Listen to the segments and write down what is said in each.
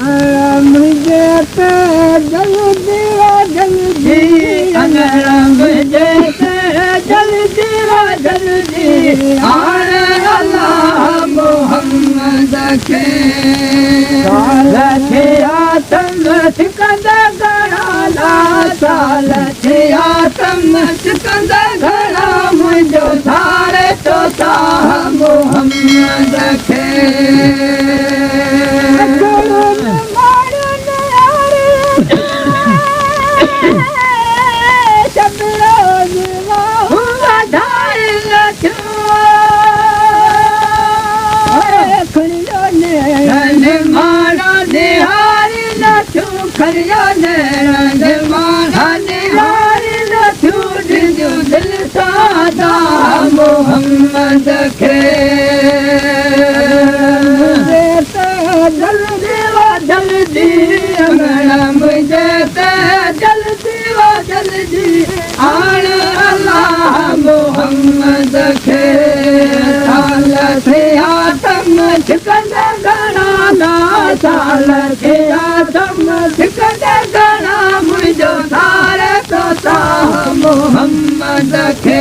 मुंहिंजे ते जल्दी जल्दी मुंहिंजे ते जल्दी जल्दी हाणे अलाह मोहम्मद खे साल थिया तम सिकंदा घणा साल थिया तम सिकंदा घणा मुंहिंजो सारे तो साह मोहम्मद खे खरियो नैण माना निहारी नथियूं ॾिजूं दिलि सां मोहम्मद खे जल्दी जल्दी मुंहिंजे ते जल्दी जल्दी हाण अलाह मोहम्मद खे साल थिया तम छिकंदा घणा ना साल थिया तम छिकंदा घणा मुंहिंजो सारे तो साह मोहम्मद खे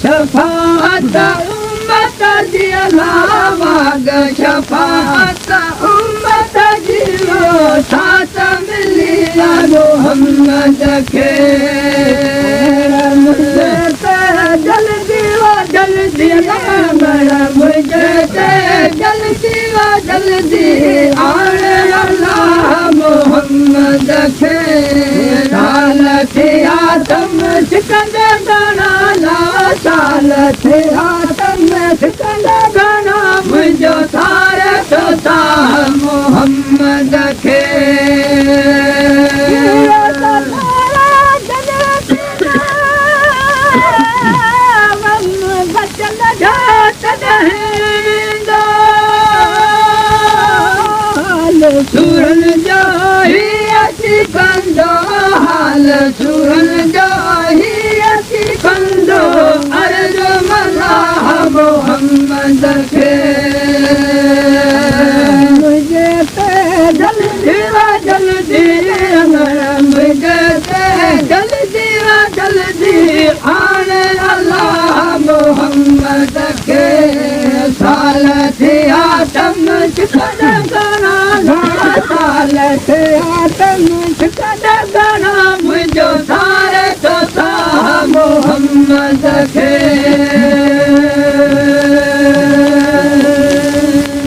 शफाअत उम्मत जी अलाह शफाअत उम्मत जी साथ मिली मोहम्मद खे मुंहिंजे ते जल्दी जल्दी मुंहिंजे ते जल्दी जल्दी हाणे अलाह मोहम्मद खे साल थिया तम सिकंदा घणा साल थिया तम सिकंदा घणा मुंहिंजो सारे तो साह मोहम्मद खे सुरन जो ही अची कंदो हाल सुरन जो ही अची कंदो अर्ज़ मल्लाह मोहम्मद खे मुंहिंजे ते जल्दी जल्दी मुंहिंजे ते जल्दी जल्दी हाणे अलाह मोहम्मद खे साल थिया तम छिकंदा घणा साल थिया तम छिकंदा घणा मुंहिंजो सारे तो साह मोहम्मद खे